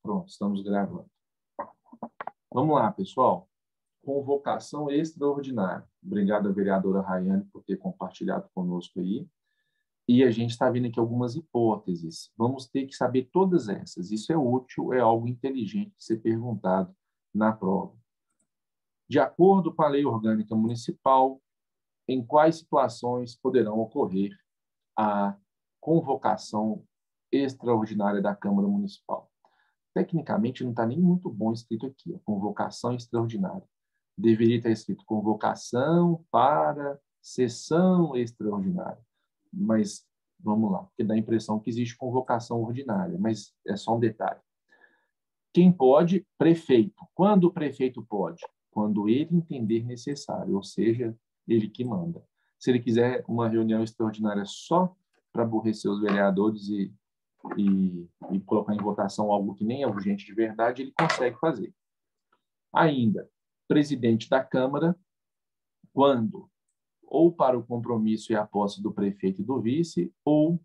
Pronto, estamos gravando. Vamos lá, pessoal. Convocação extraordinária. Obrigado à vereadora Rayane por ter compartilhado conosco aí. E a gente está vendo aqui algumas hipóteses. Vamos ter que saber todas essas. Isso é útil, é algo inteligente de ser perguntado na prova. De acordo com a Lei Orgânica Municipal, em quais situações poderão ocorrer a convocação extraordinária da Câmara Municipal? Tecnicamente, não está nem muito bom escrito aqui, a convocação extraordinária. Deveria estar escrito convocação para sessão extraordinária. Mas, vamos lá, porque dá a impressão que existe convocação ordinária, mas é só um detalhe. Quem pode? Prefeito. Quando o prefeito pode? Quando ele entender necessário, ou seja, ele que manda. Se ele quiser uma reunião extraordinária só para aborrecer os vereadores e colocar em votação algo que nem é urgente de verdade, ele consegue fazer. Ainda, presidente da Câmara, quando ou para o compromisso e a posse do prefeito e do vice, ou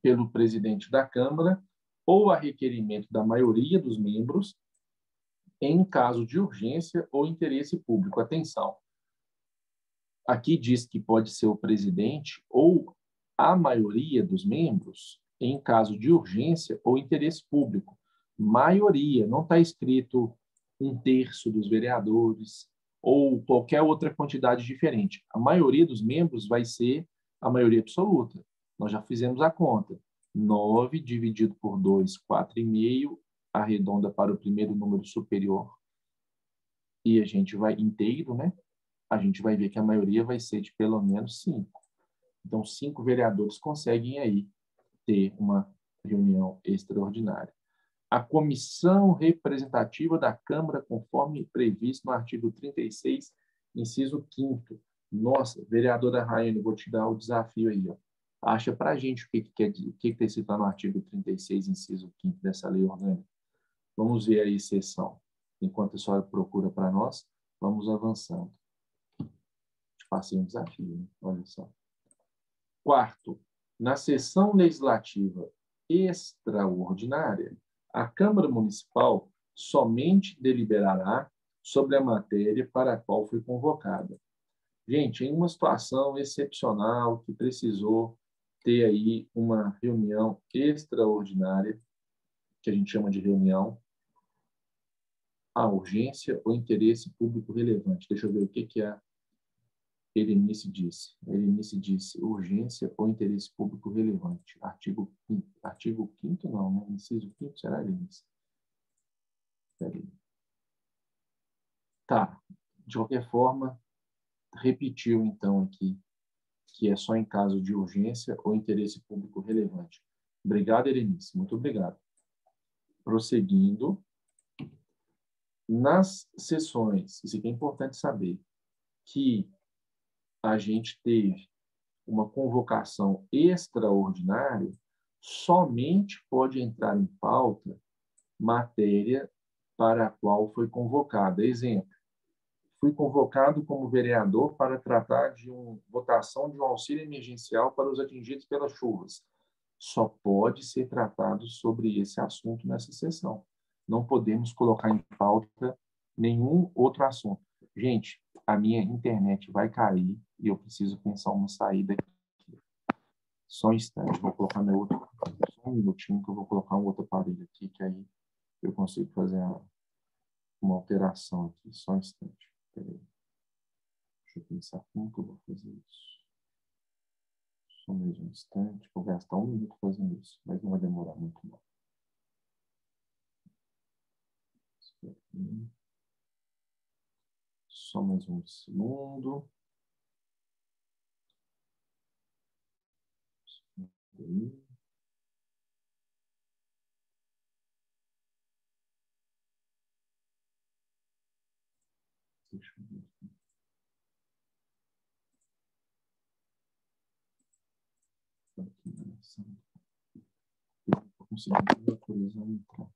pelo presidente da Câmara, ou a requerimento da maioria dos membros, em caso de urgência ou interesse público. Atenção, aqui diz que pode ser o presidente ou a maioria dos membros, em caso de urgência ou interesse público. Maioria, não está escrito 1/3 dos vereadores ou qualquer outra quantidade diferente. A maioria dos membros vai ser a maioria absoluta. Nós já fizemos a conta. 9 dividido por 2, 4,5, arredonda para o primeiro número superior. E a gente vai inteiro, né? A gente vai ver que a maioria vai ser de pelo menos 5. Então, 5 vereadores conseguem aí ter uma reunião extraordinária. A comissão representativa da Câmara, conforme previsto no artigo 36, inciso 5º. Nossa, vereadora Rayane, vou te dar o desafio aí. Ó. Acha para a gente o que está escrito no artigo 36, inciso 5º dessa lei orgânica. Vamos ver a exceção. Enquanto a senhora procura para nós, vamos avançando. Te passei um desafio, né? Olha só. Quarto, na sessão legislativa extraordinária, a Câmara Municipal somente deliberará sobre a matéria para a qual foi convocada. Gente, em uma situação excepcional que precisou ter aí uma reunião extraordinária, que a gente chama de reunião, a urgência ou interesse público relevante. Deixa eu ver o que a Berenice disse. Berenice disse urgência ou interesse público relevante. Artigo 5º. Artigo 5º não, né? Inciso 5º será, Berenice? Espera aí. Tá. De qualquer forma, repetiu então aqui que é só em caso de urgência ou interesse público relevante. Obrigado, Berenice. Muito obrigado. Prosseguindo. Nas sessões, isso aqui é importante saber, que a gente teve uma convocação extraordinária, somente pode entrar em pauta matéria para a qual foi convocada. Exemplo, fui convocado como vereador para tratar de votação de um auxílio emergencial para os atingidos pelas chuvas. Só pode ser tratado sobre esse assunto nessa sessão. Não podemos colocar em pauta nenhum outro assunto. Gente, a minha internet vai cair e eu preciso pensar uma saída aqui. Só um instante, vou colocar meu outro. Só um minutinho que eu vou colocar um outro aparelho aqui, que aí eu consigo fazer uma alteração aqui. Só um instante. Peraí. Deixa eu pensar como que eu vou fazer isso. Só mais um instante. Vou gastar 1 minuto fazendo isso, mas não vai demorar muito não. Só mais um segundo. Deixa eu ver. Eu vou conseguir autorizar entrar.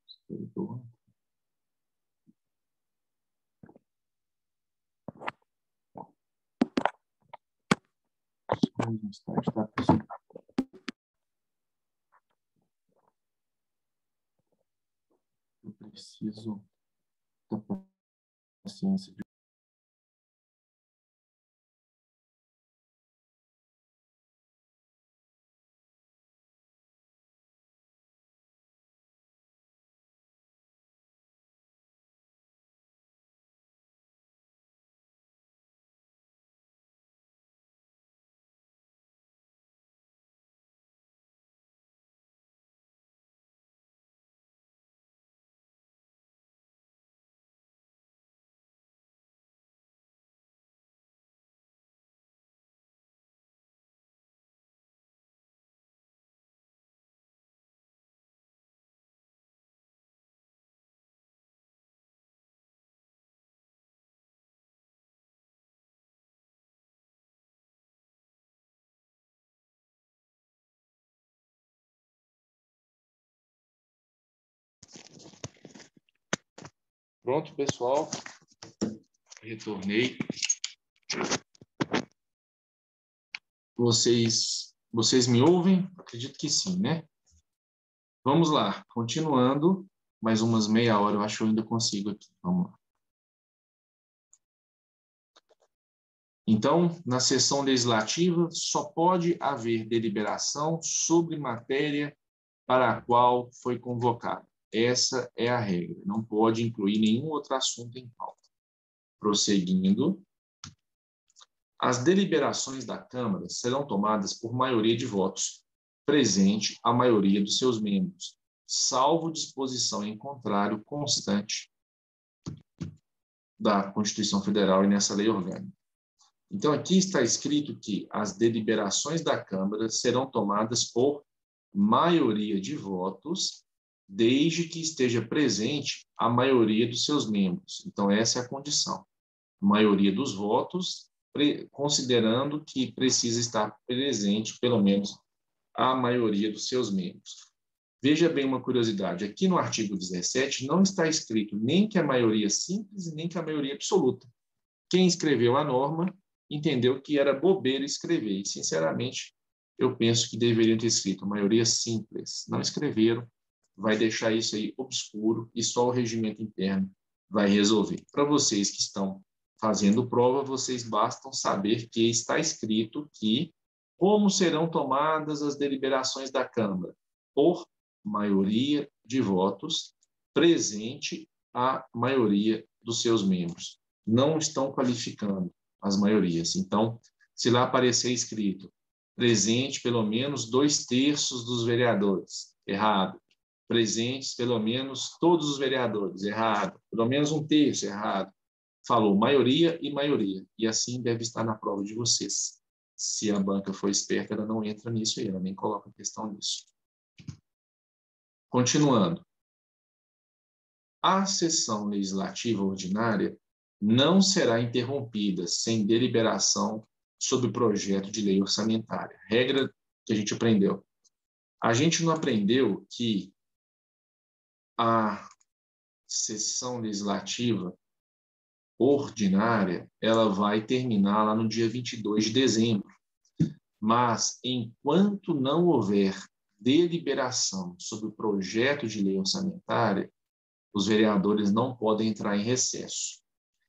Esperador. Só mais um instante, tá, pessoal? Preciso da paciência de... Pronto, pessoal. Retornei. Vocês me ouvem? Acredito que sim, né? Vamos lá. Continuando. Mais umas meia hora, eu acho que eu ainda consigo aqui. Vamos lá. Então, na sessão legislativa, só pode haver deliberação sobre matéria para a qual foi convocado. Essa é a regra. Não pode incluir nenhum outro assunto em pauta. Prosseguindo, as deliberações da Câmara serão tomadas por maioria de votos, presente a maioria dos seus membros, salvo disposição em contrário constante da Constituição Federal e nessa lei orgânica. Então, aqui está escrito que as deliberações da Câmara serão tomadas por maioria de votos, desde que esteja presente a maioria dos seus membros. Então, essa é a condição. Maioria dos votos, considerando que precisa estar presente, pelo menos, a maioria dos seus membros. Veja bem uma curiosidade. Aqui no artigo 17 não está escrito nem que a maioria simples e nem que a maioria absoluta. Quem escreveu a norma entendeu que era bobeira escrever. E, sinceramente, eu penso que deveriam ter escrito maioria simples. Não escreveram, vai deixar isso aí obscuro e só o regimento interno vai resolver. Para vocês que estão fazendo prova, vocês bastam saber que está escrito que como serão tomadas as deliberações da Câmara? Por maioria de votos, presente a maioria dos seus membros. Não estão qualificando as maiorias. Então, se lá aparecer escrito presente pelo menos 2/3 dos vereadores, errado. Presentes pelo menos todos os vereadores, errado. Pelo menos 1/3, errado. Falou maioria e maioria. E assim deve estar na prova de vocês. Se a banca for esperta, ela não entra nisso aí, ela nem coloca questão nisso. Continuando. A sessão legislativa ordinária não será interrompida sem deliberação sobre o projeto de lei orçamentária. Regra que a gente aprendeu. A gente não aprendeu que a sessão legislativa ordinária, ela vai terminar lá no dia 22 de dezembro. Mas, enquanto não houver deliberação sobre o projeto de lei orçamentária, os vereadores não podem entrar em recesso.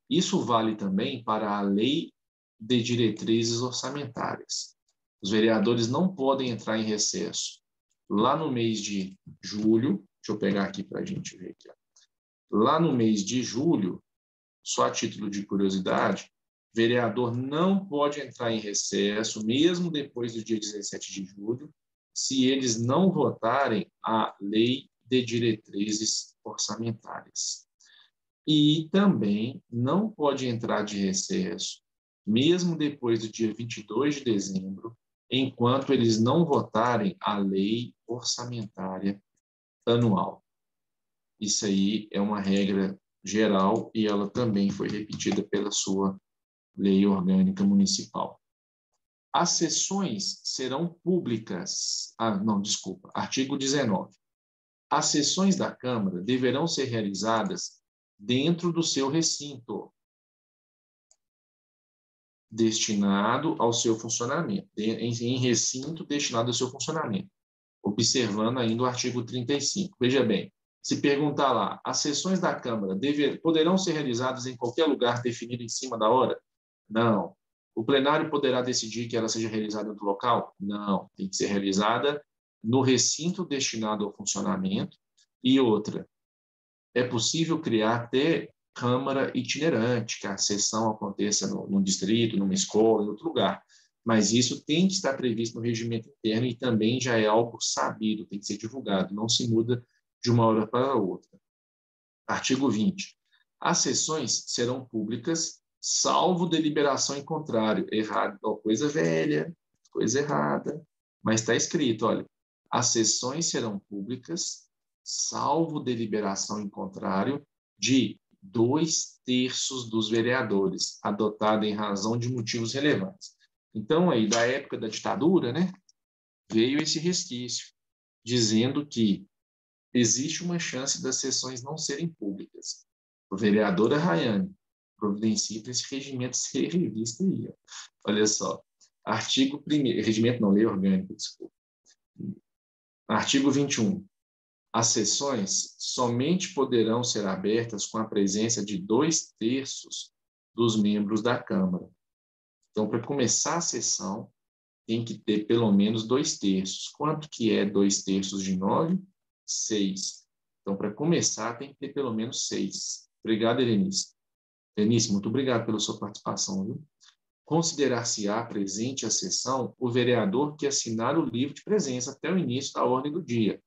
Isso vale também para a lei de diretrizes orçamentárias. Os vereadores não podem entrar em recesso lá no mês de julho. Deixa eu pegar aqui para a gente ver aqui. Lá no mês de julho, só a título de curiosidade, vereador não pode entrar em recesso, mesmo depois do dia 17 de julho, se eles não votarem a lei de diretrizes orçamentárias. E também não pode entrar de recesso, mesmo depois do dia 22 de dezembro, enquanto eles não votarem a lei orçamentária anual. Isso aí é uma regra geral e ela também foi repetida pela sua lei orgânica municipal. As sessões serão públicas. Artigo 19. As sessões da Câmara deverão ser realizadas dentro do seu recinto, destinado ao seu funcionamento, em recinto destinado ao seu funcionamento, observando ainda o artigo 35. Veja bem, Se perguntar lá, as sessões da Câmara poderão ser realizadas em qualquer lugar definido em cima da hora? Não. O plenário poderá decidir que ela seja realizada em outro local? Não. Tem que ser realizada no recinto destinado ao funcionamento. E outra, é possível criar até Câmara itinerante, que a sessão aconteça no distrito, numa escola, em outro lugar. Mas isso tem que estar previsto no regimento interno e também já é algo sabido, tem que ser divulgado, não se muda de uma hora para a outra. Artigo 20. As sessões serão públicas, salvo deliberação em contrário. Errado, coisa velha, coisa errada. Mas está escrito, olha, as sessões serão públicas, salvo deliberação em contrário de 2/3 dos vereadores, adotada em razão de motivos relevantes. Então, aí, da época da ditadura, né, veio esse resquício, dizendo que existe uma chance das sessões não serem públicas. O vereador Rayane providencia para esse regimento ser revisto aí. Olha só, artigo 1º, regimento não, lei orgânica, desculpa. Artigo 21. As sessões somente poderão ser abertas com a presença de 2/3 dos membros da Câmara. Então, para começar a sessão, tem que ter pelo menos 2/3. Quanto que é 2/3 de 9? 6. Então, para começar, tem que ter pelo menos 6. Obrigado, Helenice. Helenice, muito obrigado pela sua participação. Viu? Considerar-se-á presente à sessão o vereador que assinar o livro de presença até o início da ordem do dia,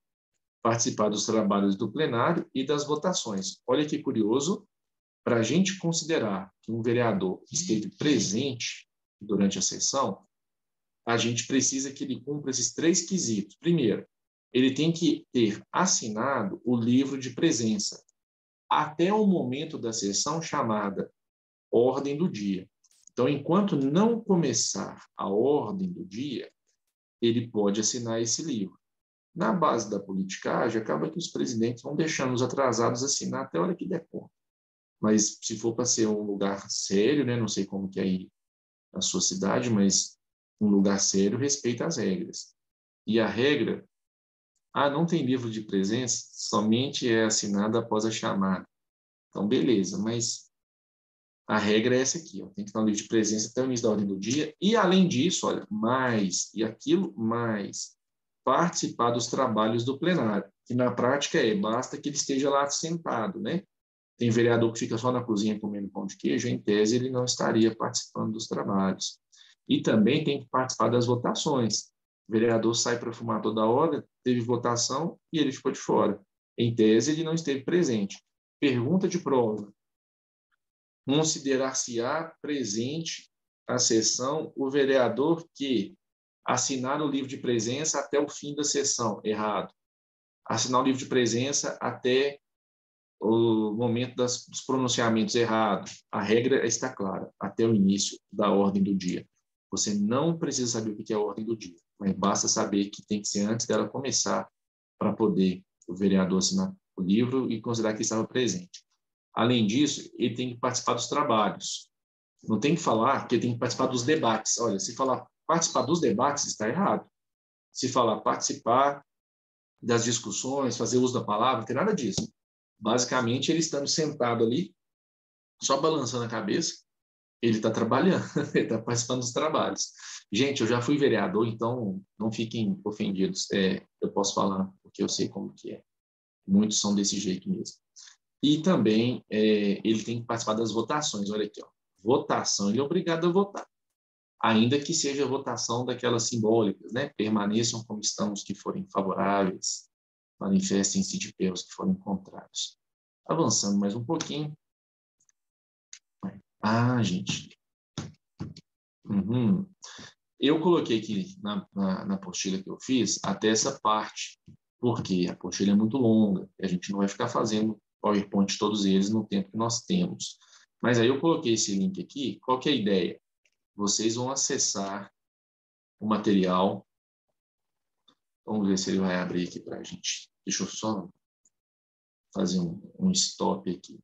participar dos trabalhos do plenário e das votações. Olha que curioso, para a gente considerar que um vereador esteve presente durante a sessão, a gente precisa que ele cumpra esses 3 quesitos. Primeiro, ele tem que ter assinado o livro de presença até o momento da sessão chamada ordem do dia. Então, enquanto não começar a ordem do dia, ele pode assinar esse livro. Na base da politicagem, acaba que os presidentes vão deixando os atrasados assinar até a hora que der conta. Mas se for para ser um lugar sério, né, não sei como que é aí na sua cidade, mas um lugar sério respeita as regras. E a regra, não tem livro de presença, somente é assinado após a chamada. Então, beleza, mas a regra é essa aqui, ó, tem que estar no livro de presença até o início da ordem do dia. E, além disso, olha, mais, e aquilo mais, participar dos trabalhos do plenário, que na prática basta que ele esteja lá sentado, né? Tem vereador que fica só na cozinha comendo pão de queijo, em tese ele não estaria participando dos trabalhos. E também tem que participar das votações. O vereador sai para fumar toda hora, teve votação e ele ficou de fora. Em tese, ele não esteve presente. Pergunta de prova. Considerar-se-á presente à sessão o vereador que assinar o livro de presença até o fim da sessão. Errado. Assinar o livro de presença até o momento dos pronunciamentos. Errado. A regra está clara, até o início da ordem do dia. Você não precisa saber o que é a ordem do dia, mas basta saber que tem que ser antes dela começar para poder o vereador assinar o livro e considerar que estava presente. Além disso, ele tem que participar dos trabalhos. Não tem que falar que ele tem que participar dos debates. Olha, se falar participar dos debates, está errado. Se falar participar das discussões, fazer uso da palavra, não tem nada disso. Basicamente, ele estando sentado ali, só balançando a cabeça, ele está trabalhando, ele está participando dos trabalhos. Gente, eu já fui vereador, então não fiquem ofendidos. Eu posso falar, porque eu sei como que é. Muitos são desse jeito mesmo. E também ele tem que participar das votações. Olha aqui, ó. Votação, ele é obrigado a votar. Ainda que seja votação daquelas simbólicas, né? Permaneçam como estão os que forem favoráveis, manifestem-se de pé os que forem contrários. Avançando mais um pouquinho. Gente. Eu coloquei aqui na apostila que eu fiz até essa parte, porque a apostila é muito longa e a gente não vai ficar fazendo PowerPoint todos eles no tempo que nós temos. Mas aí eu coloquei esse link aqui. Qual que é a ideia? Vocês vão acessar o material. Vamos ver se ele vai abrir aqui para a gente. Deixa eu só fazer um stop aqui.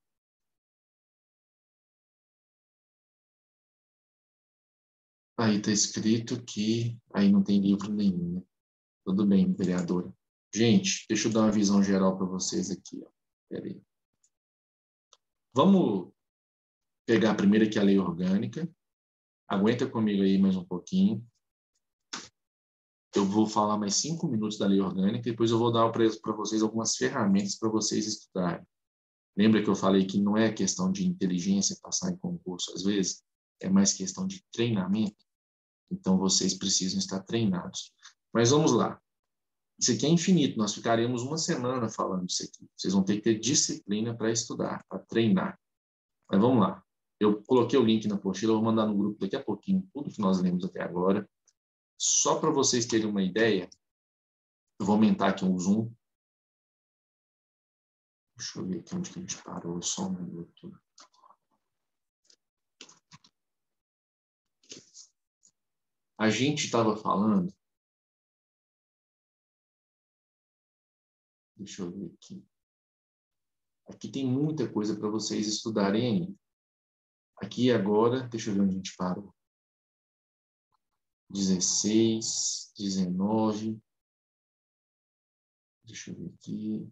Aí está escrito que aí não tem livro nenhum, né? Tudo bem, vereadora. Gente, deixa eu dar uma visão geral para vocês aqui. Espera aí. Vamos pegar primeiro aqui a lei orgânica. Aguenta comigo aí mais um pouquinho. Eu vou falar mais 5 minutos da lei orgânica e depois eu vou dar para vocês algumas ferramentas para vocês estudarem. Lembra que eu falei que não é questão de inteligência passar em concurso às vezes? É mais questão de treinamento. Então, vocês precisam estar treinados. Mas vamos lá. Isso aqui é infinito. Nós ficaremos uma semana falando disso aqui. Vocês vão ter que ter disciplina para estudar, para treinar. Mas vamos lá. Eu coloquei o link na apostila, eu vou mandar no grupo daqui a pouquinho tudo que nós lemos até agora. Só para vocês terem uma ideia, eu vou aumentar aqui um zoom. Deixa eu ver aqui onde que a gente parou, só um minuto. A gente estava falando... Deixa eu ver aqui. Aqui tem muita coisa para vocês estudarem ainda. Aqui agora, deixa eu ver onde a gente parou. 16, 19. Deixa eu ver aqui.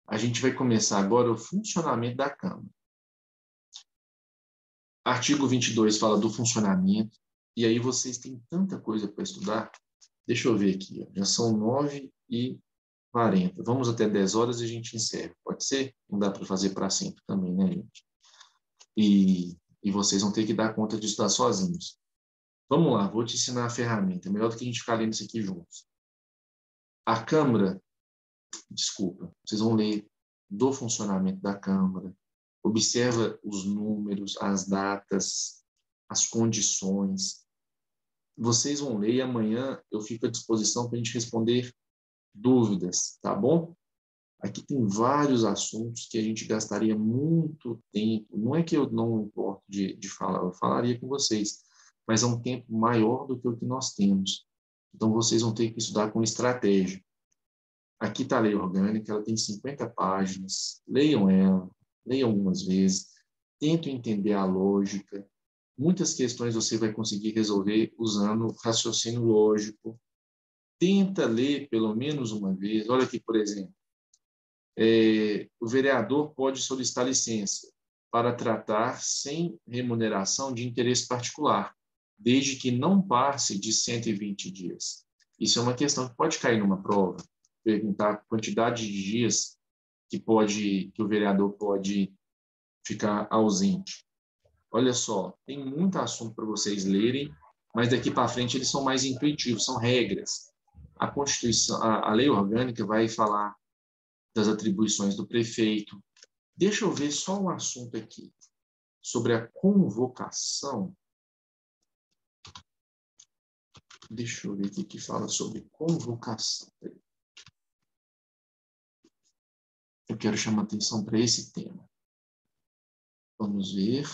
A gente vai começar agora o funcionamento da Câmara. Artigo 22 fala do funcionamento. E aí vocês têm tanta coisa para estudar. Deixa eu ver aqui. Já são 9h40. Vamos até 10 horas e a gente encerra. Pode ser? Não dá para fazer para sempre também, né, gente? E vocês vão ter que dar conta de estudar sozinhos. Vamos lá, vou te ensinar a ferramenta. É melhor do que a gente ficar lendo isso aqui juntos. A Câmara, desculpa, vocês vão ler do funcionamento da Câmara. Observa os números, as datas, as condições. Vocês vão ler e amanhã eu fico à disposição para a gente responder dúvidas, tá bom? Aqui tem vários assuntos que a gente gastaria muito tempo. Não é que eu não importo de falar, eu falaria com vocês, mas é um tempo maior do que o que nós temos. Então, vocês vão ter que estudar com estratégia. Aqui está a lei orgânica, ela tem 50 páginas. Leiam ela, leiam algumas vezes, tentem entender a lógica. Muitas questões você vai conseguir resolver usando raciocínio lógico. Tenta ler pelo menos uma vez. Olha aqui, por exemplo. O vereador pode solicitar licença para tratar sem remuneração de interesse particular, desde que não passe de 120 dias. Isso é uma questão que pode cair numa prova, perguntar a quantidade de dias que o vereador pode ficar ausente. Olha só, tem muito assunto para vocês lerem, mas daqui para frente eles são mais intuitivos, são regras. A Constituição, a lei orgânica vai falar das atribuições do prefeito. Deixa eu ver só um assunto aqui, sobre a convocação. Deixa eu ver aqui que fala sobre convocação. Eu quero chamar atenção para esse tema. Vamos ver.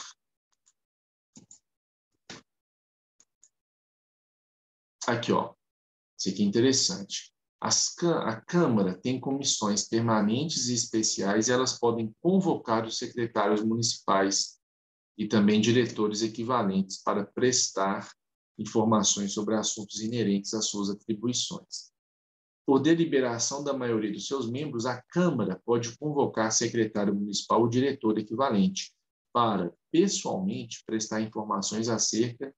Aqui, ó. Isso aqui é interessante. A Câmara tem comissões permanentes e especiais e elas podem convocar os secretários municipais e também diretores equivalentes para prestar informações sobre assuntos inerentes às suas atribuições. Por deliberação da maioria dos seus membros, a Câmara pode convocar secretário municipal ou diretor equivalente para, pessoalmente, prestar informações acerca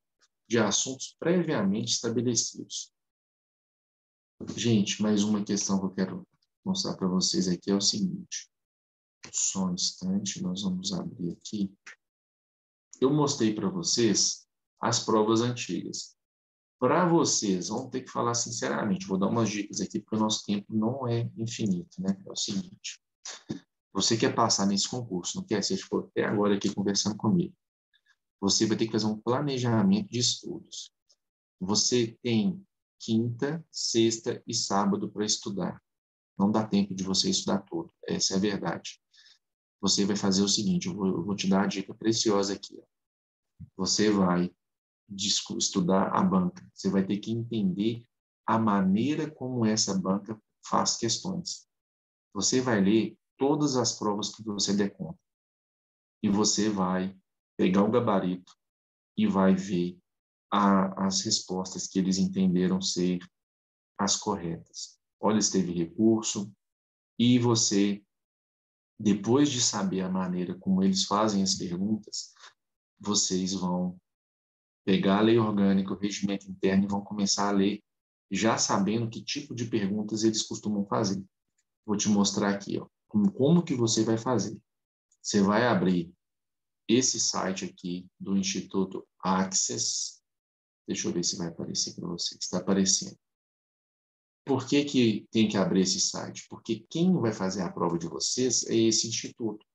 de assuntos previamente estabelecidos. Gente, mais uma questão que eu quero mostrar para vocês aqui é o seguinte. Só um instante, nós vamos abrir aqui. Eu mostrei para vocês as provas antigas. Para vocês, vamos ter que falar sinceramente, vou dar umas dicas aqui, porque o nosso tempo não é infinito, né? É o seguinte, você quer passar nesse concurso, não quer? Você ficou até agora aqui conversando comigo. Você vai ter que fazer um planejamento de estudos. Você tem quinta, sexta e sábado para estudar. Não dá tempo de você estudar todo, essa é a verdade. Você vai fazer o seguinte, eu vou te dar a dica preciosa aqui. Você vai estudar a banca. Você vai ter que entender a maneira como essa banca faz questões. Você vai ler todas as provas que você der conta. E você vai pegar o gabarito e vai ver as respostas que eles entenderam ser as corretas. Olha se teve recurso. E você, depois de saber a maneira como eles fazem as perguntas, vocês vão pegar a lei orgânica, o regimento interno e vão começar a ler, já sabendo que tipo de perguntas eles costumam fazer. Vou te mostrar aqui, ó, como que você vai fazer. Você vai abrir esse site aqui do Instituto Access. Deixa eu ver se vai aparecer para você. Está aparecendo. Por que que tem que abrir esse site? Porque quem vai fazer a prova de vocês é esse instituto.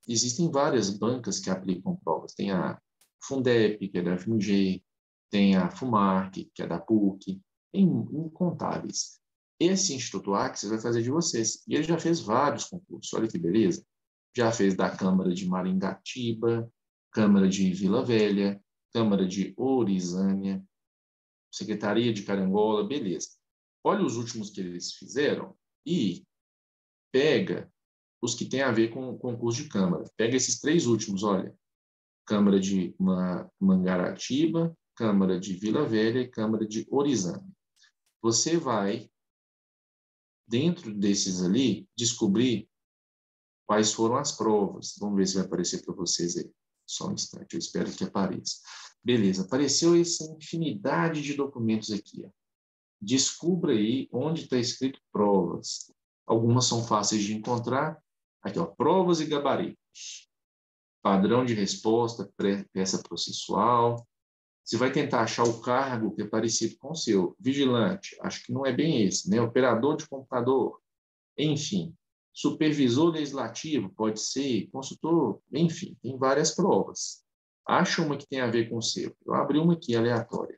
Existem várias bancas que aplicam provas. Tem a Fundep, que é da FMG, tem a FUMARC, que é da PUC, tem incontáveis. Esse Instituto Access vai fazer de vocês. E ele já fez vários concursos, olha que beleza. Já fez da Câmara de Maringatiba, Câmara de Vila Velha, Câmara de Orizânia, Secretaria de Carangola, beleza. Olha os últimos que eles fizeram e pega os que têm a ver com o concurso de Câmara. Pega esses 3 últimos, olha. Câmara de Mangaratiba, Câmara de Vila Velha e Câmara de Orizânia. Você vai, dentro desses ali, descobrir quais foram as provas. Vamos ver se vai aparecer para vocês aí. Só um instante, eu espero que apareça. Beleza, apareceu essa infinidade de documentos aqui. Ó. Descubra aí onde está escrito provas. Algumas são fáceis de encontrar. Aqui, ó, provas e gabaritos. Padrão de resposta, peça processual. Você vai tentar achar o cargo que é parecido com o seu. Vigilante, acho que não é bem esse, né? Operador de computador. Enfim, supervisor legislativo, pode ser, consultor, enfim, tem várias provas. Acha uma que tem a ver com o seu. Eu abri uma aqui aleatória.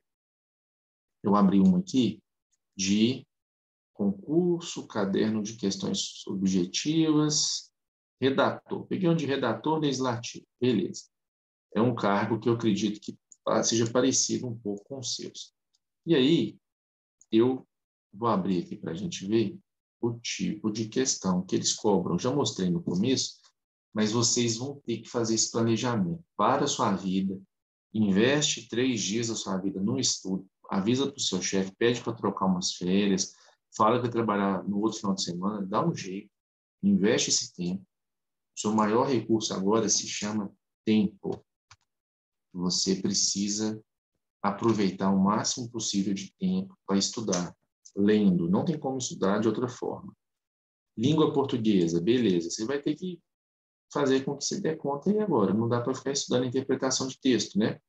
Eu abri uma aqui de concurso, caderno de questões objetivas, redator. Peguei um de redator legislativo. Beleza. É um cargo que eu acredito que seja parecido um pouco com os seus. E aí, eu vou abrir aqui para a gente ver o tipo de questão que eles cobram. Já mostrei no começo, mas vocês vão ter que fazer esse planejamento. Para a sua vida, investe 3 dias da sua vida no estudo, avisa para o seu chefe, pede para trocar umas férias, fala que vai trabalhar no outro final de semana, dá um jeito, investe esse tempo. O seu maior recurso agora se chama tempo. Você precisa aproveitar o máximo possível de tempo para estudar, lendo. Não tem como estudar de outra forma. Língua portuguesa, beleza. Você vai ter que fazer com que você dê conta aí agora. Não dá para ficar estudando interpretação de texto, né?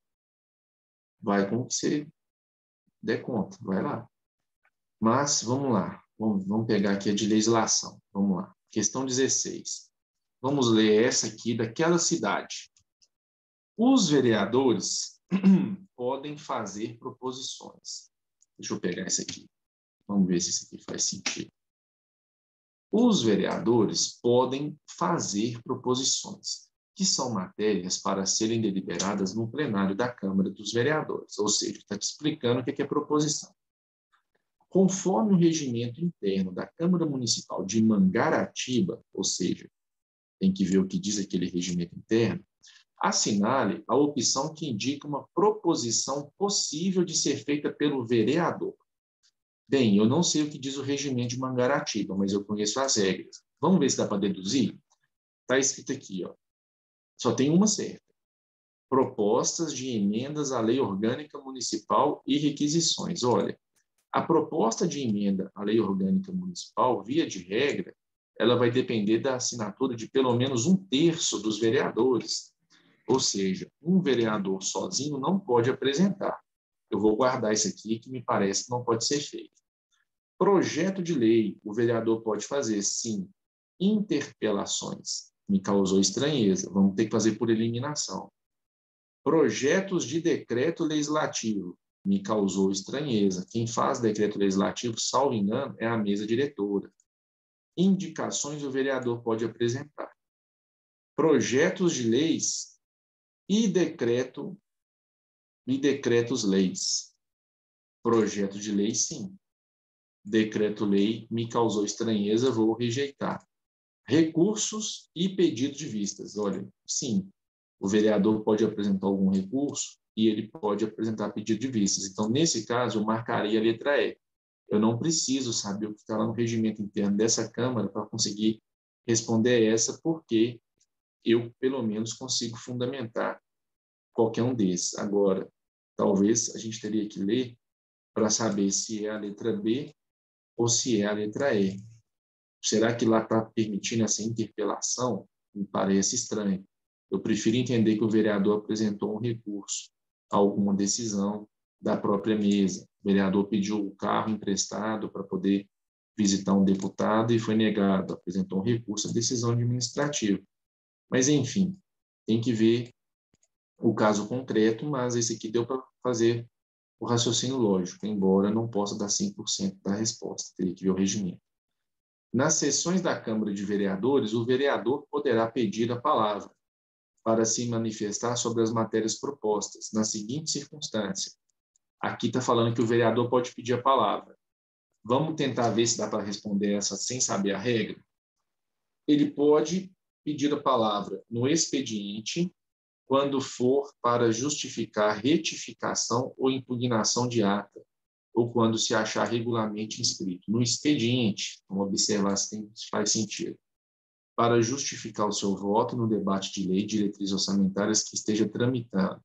Vai com que você dê conta. Vai lá. Mas, vamos lá. Vamos pegar aqui a de legislação. Vamos lá. Questão 16. Vamos ler essa aqui daquela cidade. Os vereadores podem fazer proposições. Deixa eu pegar essa aqui. Vamos ver se isso aqui faz sentido. Os vereadores podem fazer proposições, que são matérias para serem deliberadas no plenário da Câmara dos Vereadores. Ou seja, está te explicando o que é proposição. Conforme o regimento interno da Câmara Municipal de Mangaratiba, ou seja, tem que ver o que diz aquele regimento interno, assinale a opção que indica uma proposição possível de ser feita pelo vereador. Bem, eu não sei o que diz o regimento de Mangaratiba, mas eu conheço as regras. Vamos ver se dá para deduzir? Está escrito aqui, ó. Só tem uma certa. Propostas de emendas à Lei Orgânica Municipal e requisições. Olha, a proposta de emenda à Lei Orgânica Municipal, via de regra, ela vai depender da assinatura de pelo menos 1/3 dos vereadores. Ou seja, um vereador sozinho não pode apresentar. Eu vou guardar isso aqui, que me parece que não pode ser feito. Projeto de lei, o vereador pode fazer, sim. Interpelações, me causou estranheza, vamos ter que fazer por eliminação. Projetos de decreto legislativo, me causou estranheza. Quem faz decreto legislativo, salvo engano, é a mesa diretora. Indicações o vereador pode apresentar. Projetos de leis e decretos-leis. Projeto de lei, sim. Decreto-lei me causou estranheza, vou rejeitar. Recursos e pedido de vistas. Olha, sim, o vereador pode apresentar algum recurso e ele pode apresentar pedido de vistas. Então, nesse caso, eu marcaria a letra E. Eu não preciso saber o que está lá no regimento interno dessa Câmara para conseguir responder essa, porque eu, pelo menos, consigo fundamentar qualquer um desses. Agora, talvez a gente teria que ler para saber se é a letra B ou se é a letra E. Será que lá está permitindo essa interpelação? Me parece estranho. Eu prefiro entender que o vereador apresentou um recurso a alguma decisão da própria mesa. O vereador pediu o carro emprestado para poder visitar um deputado e foi negado. Apresentou um recurso à decisão administrativa. Mas, enfim, tem que ver o caso concreto, mas esse aqui deu para fazer o raciocínio lógico, embora não possa dar 100% da resposta. Teria que ver o regimento. Nas sessões da Câmara de Vereadores, o vereador poderá pedir a palavra para se manifestar sobre as matérias propostas, na seguinte circunstância. Aqui está falando que o vereador pode pedir a palavra. Vamos tentar ver se dá para responder essa sem saber a regra? Ele pode pedir a palavra no expediente, quando for para justificar retificação ou impugnação de ata, ou quando se achar regularmente inscrito. No expediente, vamos observar se faz sentido. Para justificar o seu voto no debate de lei de diretrizes orçamentárias que esteja tramitando.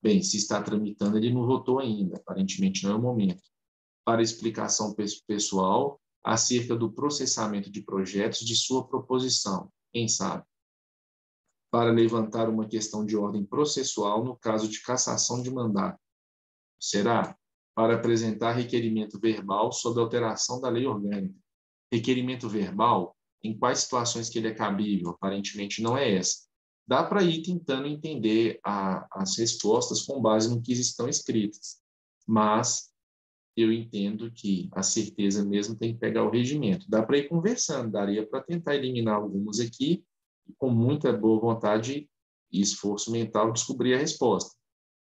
Bem, se está tramitando, ele não votou ainda, aparentemente não é o momento. Para explicação pessoal acerca do processamento de projetos de sua proposição, quem sabe? Para levantar uma questão de ordem processual no caso de cassação de mandato. Será? Para apresentar requerimento verbal sobre alteração da lei orgânica. Requerimento verbal, em quais situações que ele é cabível? Aparentemente não é essa. Dá para ir tentando entender as respostas com base no que estão escritas, mas eu entendo que a certeza mesmo tem que pegar o regimento. Dá para ir conversando, daria para tentar eliminar algumas aqui, e com muita boa vontade e esforço mental descobrir a resposta.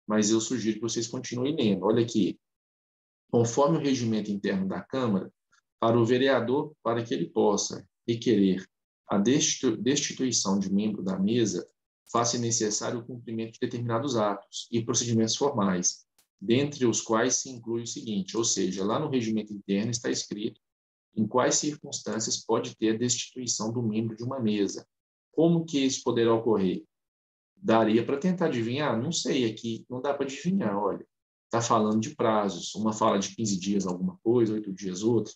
Mas eu sugiro que vocês continuem lendo. Olha aqui. Conforme o regimento interno da Câmara, para o vereador, para que ele possa requerer a destituição de membro da mesa, faça necessário o cumprimento de determinados atos e procedimentos formais, dentre os quais se inclui o seguinte, ou seja, lá no regimento interno está escrito em quais circunstâncias pode ter a destituição do membro de uma mesa. Como que isso poderá ocorrer? Daria para tentar adivinhar? Não sei, aqui não dá para adivinhar, olha. Está falando de prazos, uma fala de 15 dias alguma coisa, 8 dias outra,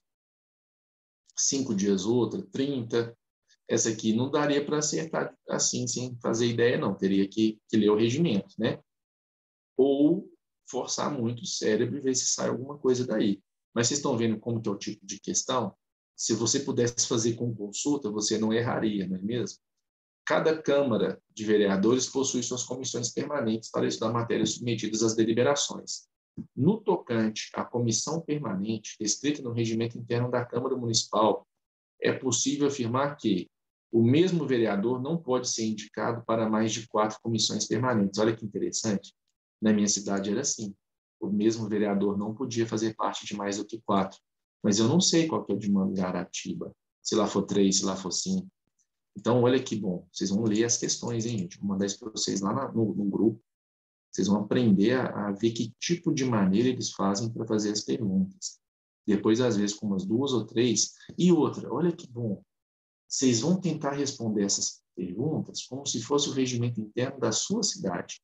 5 dias outra, 30. Essa aqui não daria para acertar assim, sem fazer ideia, não. Teria que ler o regimento, né? Ou forçar muito o cérebro e ver se sai alguma coisa daí. Mas vocês estão vendo como que é o tipo de questão? Se você pudesse fazer com consulta, você não erraria, não é mesmo? Cada Câmara de Vereadores possui suas comissões permanentes para estudar matérias submetidas às deliberações. No tocante à comissão permanente, descrita no regimento interno da Câmara Municipal, é possível afirmar que o mesmo vereador não pode ser indicado para mais de 4 comissões permanentes. Olha que interessante. Na minha cidade era assim. O mesmo vereador não podia fazer parte de mais do que 4. Mas eu não sei qual que é o de Mangaratiba. Se lá for 3, se lá for 5. Então, olha que bom. Vocês vão ler as questões, hein, gente? Vou mandar isso para vocês lá no grupo. Vocês vão aprender a ver que tipo de maneira eles fazem para fazer as perguntas. Depois, às vezes, com umas 2 ou 3. E outra, olha que bom. Vocês vão tentar responder essas perguntas como se fosse o regimento interno da sua cidade.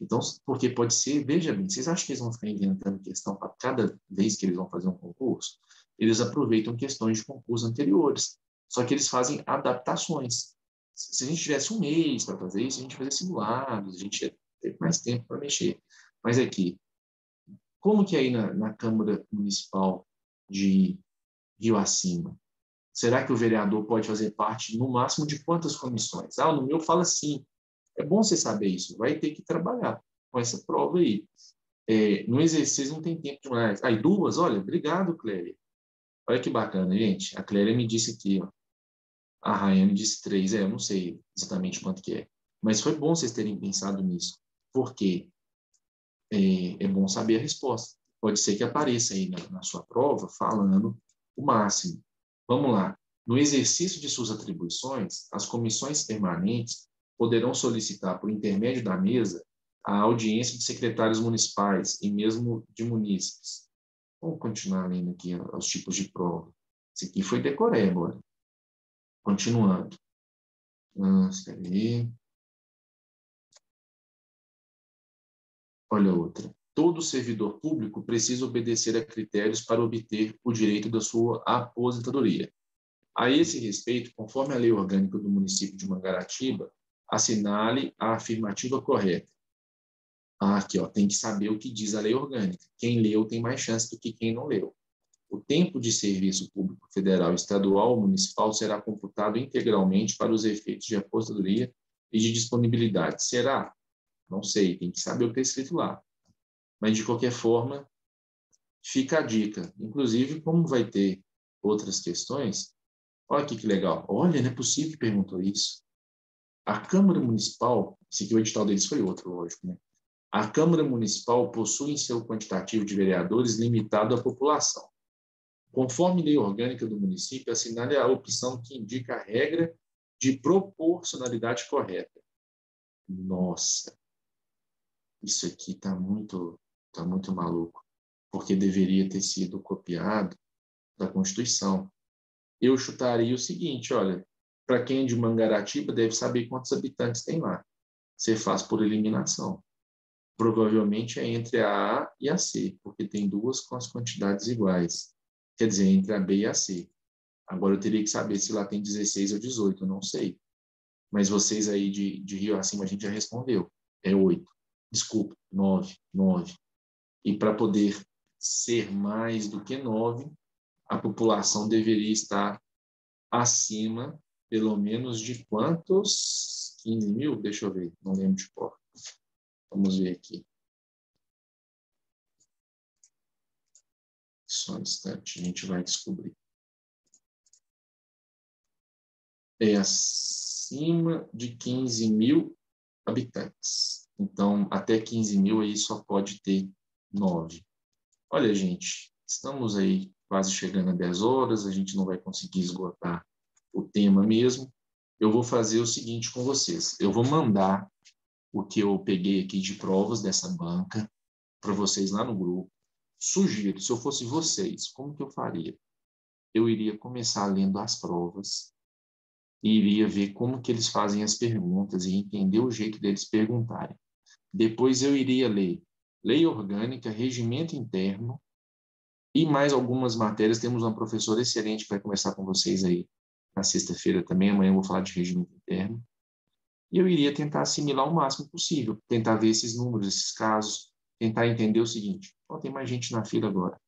Então, porque pode ser, veja bem, vocês acham que eles vão ficar inventando questão para cada vez que eles vão fazer um concurso? Eles aproveitam questões de concurso anteriores, só que eles fazem adaptações. Se a gente tivesse um mês para fazer isso, a gente fazia simulados, a gente ia ter mais tempo para mexer. Mas aqui, como que é aí na Câmara Municipal de Rio Acima? Será que o vereador pode fazer parte, no máximo, de quantas comissões? Ah, no meu fala sim. É bom você saber isso. Vai ter que trabalhar com essa prova aí. No exercício não tem tempo demais. Aí, 2? Olha, obrigado, Clélia. Olha que bacana, gente. A Clélia me disse aqui, ó. A Rayane disse 3. Eu não sei exatamente quanto que é. Mas foi bom vocês terem pensado nisso. Porque é bom saber a resposta. Pode ser que apareça aí na sua prova falando o máximo. Vamos lá. No exercício de suas atribuições, as comissões permanentes poderão solicitar, por intermédio da mesa, a audiência de secretários municipais e mesmo de munícipes, Vamos continuar lendo aqui os tipos de prova. Esse aqui foi decoreba agora. Continuando. Espera aí. Olha outra. Todo servidor público precisa obedecer a critérios para obter o direito da sua aposentadoria. A esse respeito, conforme a Lei Orgânica do município de Mangaratiba, assinale a afirmativa correta. Aqui, ó, tem que saber o que diz a Lei Orgânica. Quem leu tem mais chance do que quem não leu. O tempo de serviço público federal, estadual ou municipal será computado integralmente para os efeitos de aposentadoria e de disponibilidade. Será? Não sei, tem que saber o que está escrito lá. Mas, de qualquer forma, fica a dica. Inclusive, como vai ter outras questões, olha aqui que legal. Olha, não é possível que perguntou isso. A Câmara Municipal, esse aqui o edital deles foi outro, lógico, né? A Câmara Municipal possui em seu quantitativo de vereadores limitado à população. Conforme lei orgânica do município, assinale a opção que indica a regra de proporcionalidade correta. Nossa, isso aqui está muito maluco, porque deveria ter sido copiado da Constituição. Eu chutaria o seguinte, olha, para quem é de Mangaratiba deve saber quantos habitantes tem lá. Você faz por eliminação. Provavelmente é entre a A e a C, porque tem duas com as quantidades iguais. Quer dizer, entre a B e a C. Agora eu teria que saber se lá tem 16 ou 18, eu não sei. Mas vocês aí de Rio Acima, a gente já respondeu. É 8. Desculpa, 9. E para poder ser mais do que 9, a população deveria estar acima, pelo menos, de quantos? 15 mil? Deixa eu ver, não lembro de cor. Vamos ver aqui. Só um instante, a gente vai descobrir. É acima de 15 mil habitantes. Então, até 15 mil aí só pode ter 9. Olha, gente, estamos aí quase chegando a 10 horas, a gente não vai conseguir esgotar o tema mesmo. Eu vou fazer o seguinte com vocês. Eu vou mandar o que eu peguei aqui de provas dessa banca para vocês lá no grupo. Sugiro, se eu fosse vocês, como que eu faria? Eu iria começar lendo as provas e iria ver como que eles fazem as perguntas e entender o jeito deles perguntarem. Depois eu iria ler Lei Orgânica, Regimento Interno e mais algumas matérias. Temos uma professora excelente que vai conversar com vocês aí na sexta-feira também. Amanhã eu vou falar de Regimento Interno. E eu iria tentar assimilar o máximo possível, tentar ver esses números, esses casos, tentar entender o seguinte: tem mais gente na fila agora.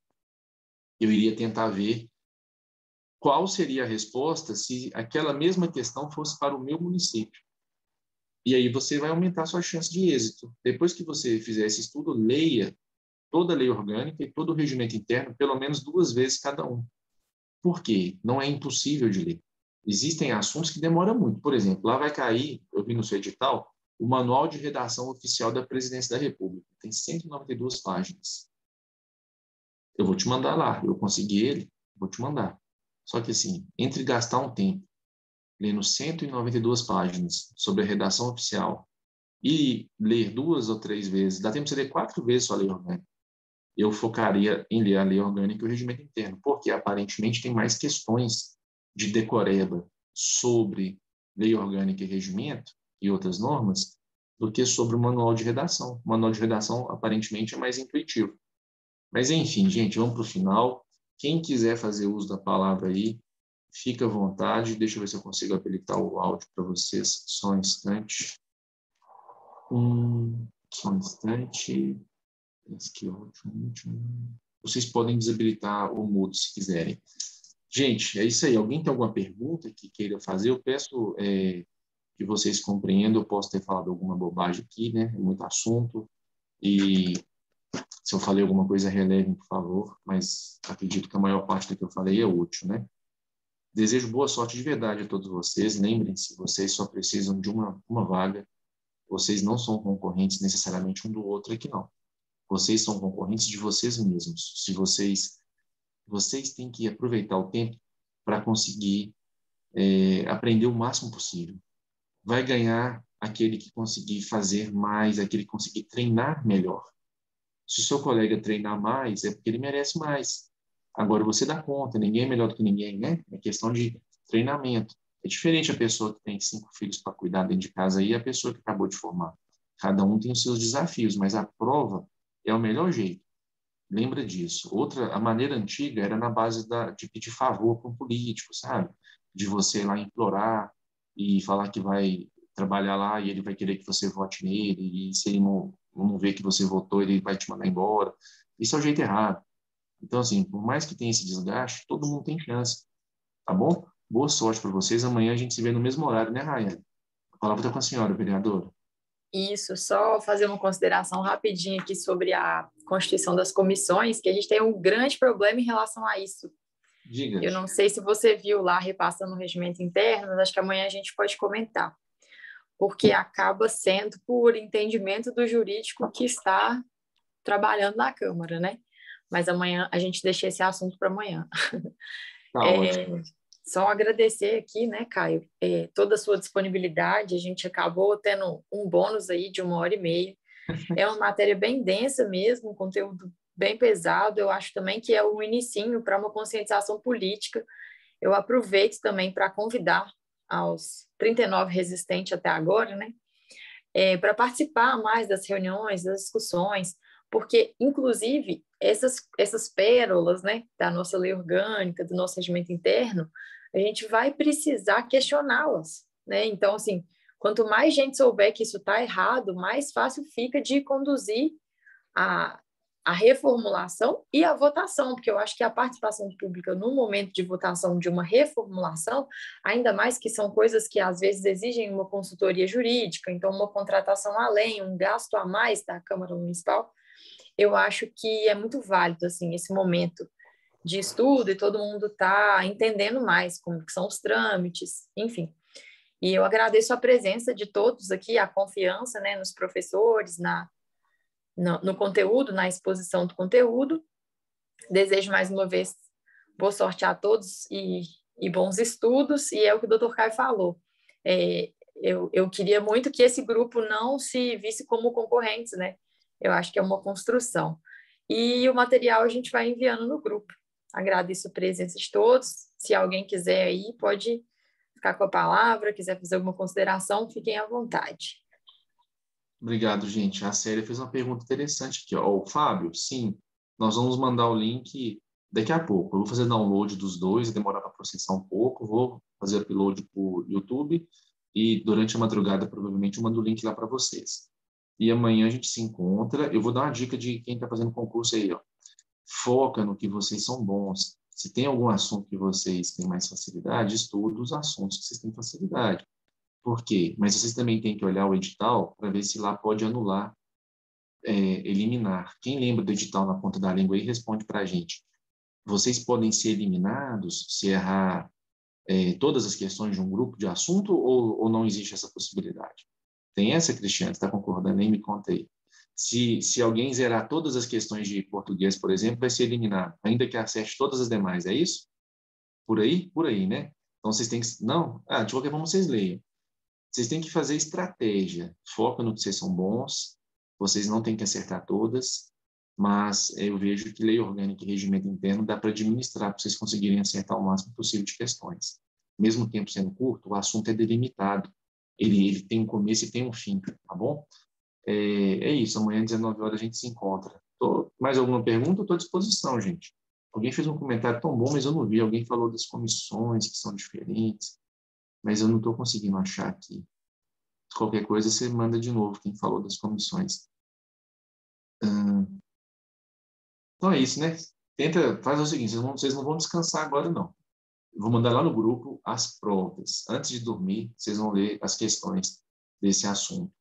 Eu iria tentar ver qual seria a resposta se aquela mesma questão fosse para o meu município. E aí você vai aumentar a sua chance de êxito. Depois que você fizer esse estudo, leia toda a lei orgânica e todo o regimento interno, pelo menos 2 vezes cada um. Por quê? Não é impossível de ler. Existem assuntos que demoram muito. Por exemplo, lá vai cair, eu vi no seu edital, o Manual de Redação Oficial da Presidência da República. Tem 192 páginas. Eu vou te mandar lá. Eu consegui ele, vou te mandar. Só que assim, entre gastar um tempo lendo 192 páginas sobre a redação oficial e ler 2 ou 3 vezes, dá tempo de você ler 4 vezes só a lei orgânica. Eu focaria em ler a lei orgânica e o regimento interno, porque aparentemente tem mais questões de decoreba sobre lei orgânica e regimento e outras normas do que sobre o manual de redação. O manual de redação aparentemente é mais intuitivo. Mas enfim, gente, vamos para o final. Quem quiser fazer uso da palavra aí, fica à vontade. Deixa eu ver se eu consigo habilitar o áudio para vocês. Só um instante. Só um instante. Vocês podem desabilitar o mudo se quiserem. Gente, é isso aí. Alguém tem alguma pergunta que queira fazer? Eu peço que vocês compreendam. Eu posso ter falado alguma bobagem aqui, né? É muito assunto. E se eu falei alguma coisa, relevem, por favor. Mas acredito que a maior parte do que eu falei é útil, né? Desejo boa sorte de verdade a todos vocês. Lembrem-se, vocês só precisam de uma vaga. Vocês não são concorrentes necessariamente um do outro aqui, não. Vocês são concorrentes de vocês mesmos. Se vocês têm que aproveitar o tempo para conseguir aprender o máximo possível. Vai ganhar aquele que conseguir fazer mais, aquele que conseguir treinar melhor. Se o seu colega treinar mais, é porque ele merece mais. Agora, você dá conta, ninguém é melhor do que ninguém, né? É questão de treinamento. É diferente a pessoa que tem 5 filhos para cuidar dentro de casa e a pessoa que acabou de formar. Cada um tem os seus desafios, mas a prova é o melhor jeito. Lembra disso. A maneira antiga era na base de pedir favor para um político, sabe? De você ir lá implorar e falar que vai trabalhar lá e ele vai querer que você vote nele, e se ele não vê que você votou, ele vai te mandar embora. Isso é o jeito errado. Então, assim, por mais que tenha esse desgaste, todo mundo tem chance, tá bom? Boa sorte para vocês. Amanhã a gente se vê no mesmo horário, né, Rayane? A palavra está com a senhora, vereadora. Isso, só fazer uma consideração rapidinho aqui sobre a constituição das comissões, que a gente tem um grande problema em relação a isso. Diga. Eu não sei se você viu lá repassando o regimento interno, mas acho que amanhã a gente pode comentar, porque acaba sendo por entendimento do jurídico que está trabalhando na Câmara, né? Mas amanhã a gente deixa esse assunto para amanhã. Tá ótimo. Só agradecer aqui, né, Caio, toda a sua disponibilidade. A gente acabou tendo um bônus aí de 1h30. É uma matéria bem densa mesmo, um conteúdo bem pesado. Eu acho também que é o inicinho para uma conscientização política. Eu aproveito também para convidar aos 39 resistentes até agora, né, para participar mais das reuniões, das discussões, porque, inclusive, essas pérolas, né, da nossa lei orgânica, do nosso regimento interno, a gente vai precisar questioná-las, né? Então, assim, quanto mais gente souber que isso está errado, mais fácil fica de conduzir a, a reformulação e a votação, porque eu acho que a participação pública no momento de votação de uma reformulação, ainda mais que são coisas que às vezes exigem uma consultoria jurídica, então uma contratação além, um gasto a mais da Câmara Municipal, eu acho que é muito válido assim esse momento de estudo e todo mundo está entendendo mais como que são os trâmites, enfim. E eu agradeço a presença de todos aqui, a confiança, né, nos professores, no conteúdo, na exposição do conteúdo. Desejo mais uma vez boa sorte a todos e bons estudos, e é o que o doutor Caio falou. Eu queria muito que esse grupo não se visse como concorrentes, né? Eu acho que é uma construção. E o material a gente vai enviando no grupo. Agradeço a presença de todos. Se alguém quiser aí, pode ficar com a palavra, quiser fazer alguma consideração, fiquem à vontade. Obrigado, gente. A Célia fez uma pergunta interessante aqui. Ó. O Fábio, sim, nós vamos mandar o link daqui a pouco. Eu vou fazer download dos dois, demorar para processar um pouco, vou fazer upload para o YouTube e durante a madrugada provavelmente eu mando o link lá para vocês. E amanhã a gente se encontra. Eu vou dar uma dica de quem está fazendo concurso aí. Ó. Foca no que vocês são bons. Se tem algum assunto que vocês têm mais facilidade, estuda os assuntos que vocês têm facilidade. Por quê? Mas vocês também têm que olhar o edital para ver se lá pode anular, eliminar. Quem lembra do edital na ponta da língua aí, responde para a gente. Vocês podem ser eliminados se errar todas as questões de um grupo de assunto ou não existe essa possibilidade? Tem essa, Cristiane? Está concordando aí? Me conta aí. Se alguém zerar todas as questões de português, por exemplo, vai ser eliminado, ainda que acerte todas as demais, é isso? Por aí? Por aí, né? Então, vocês têm que... Não? De qualquer forma, vocês leiam. Vocês têm que fazer estratégia. Foca no que vocês são bons. Vocês não têm que acertar todas, mas eu vejo que lei orgânica e regimento interno dá para administrar para vocês conseguirem acertar o máximo possível de questões. Mesmo o tempo sendo curto, o assunto é delimitado. Ele tem um começo e tem um fim, tá bom? É isso. Amanhã, às 19 horas, a gente se encontra. Mais alguma pergunta? Estou à disposição, gente. Alguém fez um comentário tão bom, mas eu não vi. Alguém falou das comissões que são diferentes, mas eu não estou conseguindo achar aqui. Qualquer coisa, você manda de novo quem falou das comissões. Então é isso, né? Tenta, faz o seguinte, vocês não vão descansar agora, não. Eu vou mandar lá no grupo as provas. Antes de dormir, vocês vão ler as questões desse assunto.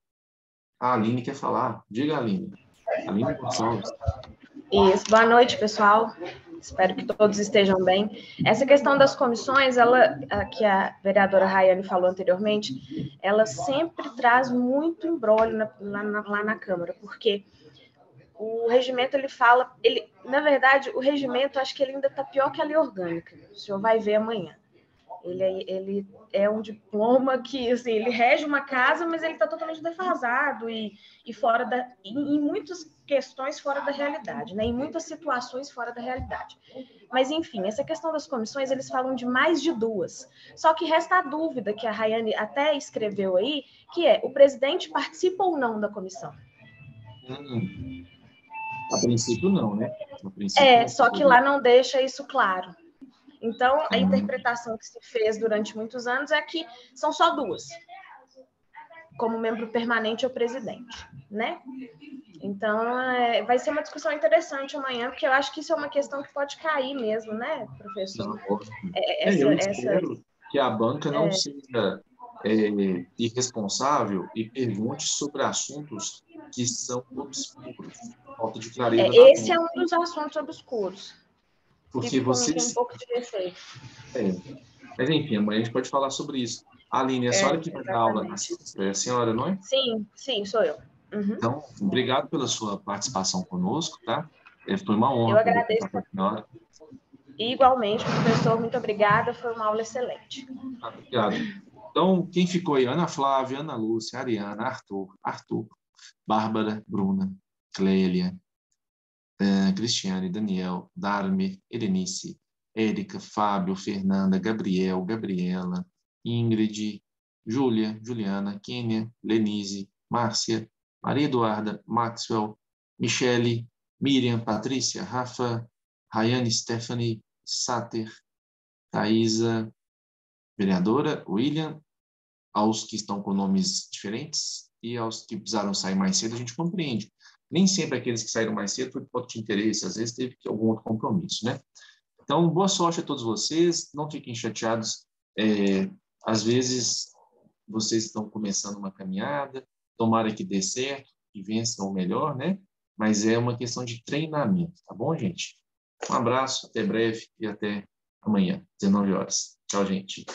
A Aline quer falar. Diga, Aline. Aline Gonçalves. Isso. Boa noite, pessoal. Espero que todos estejam bem. Essa questão das comissões, que a vereadora Rayane falou anteriormente, ela sempre traz muito imbróglio lá na Câmara, porque o regimento, na verdade, o regimento, acho que ele ainda está pior que a lei orgânica. O senhor vai ver amanhã. Ele é um diploma que, assim, ele rege uma casa, mas ele está totalmente defasado e fora em muitas questões fora da realidade, né? Em muitas situações fora da realidade. Mas, enfim, essa questão das comissões, eles falam de mais de 2. Só que resta a dúvida, que a Rayane até escreveu aí, que é, o presidente participa ou não da comissão? A princípio não, né? A princípio não só que lá não deixa isso claro. Então, a interpretação que se fez durante muitos anos é que são só 2. Como membro permanente ou presidente, né? Então, vai ser uma discussão interessante amanhã, porque eu acho que isso é uma questão que pode cair mesmo, né, professor? Eu espero que a banca não seja irresponsável e pergunte sobre assuntos que são obscuros, falta de clareza. Esse é um dos assuntos obscuros. Porque vocês... com um pouco de receio. Mas, enfim, amanhã a gente pode falar sobre isso. Aline, é a senhora que vai dar aula na sexta? É a senhora, não é? Sim, sou eu. Uhum. Então, obrigado pela sua participação conosco, tá? Foi uma honra. Eu agradeço. Com a senhora. Igualmente, professor, muito obrigada. Foi uma aula excelente. Obrigado. Então, quem ficou aí? Ana Flávia, Ana Lúcia, Ariana, Arthur, Bárbara, Bruna, Clélia, Cristiane, Daniel, Darme, Erenice, Érica, Fábio, Fernanda, Gabriel, Gabriela, Ingrid, Júlia, Juliana, Kênia, Lenise, Márcia, Maria Eduarda, Maxwell, Michele, Miriam, Patrícia, Rafa, Rayane, Stephanie, Sater, Thaisa, vereadora, William, aos que estão com nomes diferentes e aos que precisaram sair mais cedo, a gente compreende. Nem sempre aqueles que saíram mais cedo foi por falta de interesse, às vezes teve algum outro compromisso, né? Então, boa sorte a todos vocês, não fiquem chateados. Às vezes, vocês estão começando uma caminhada, tomara que dê certo, que vençam o melhor, né? Mas é uma questão de treinamento, tá bom, gente? Um abraço, até breve e até amanhã, 19 horas. Tchau, gente.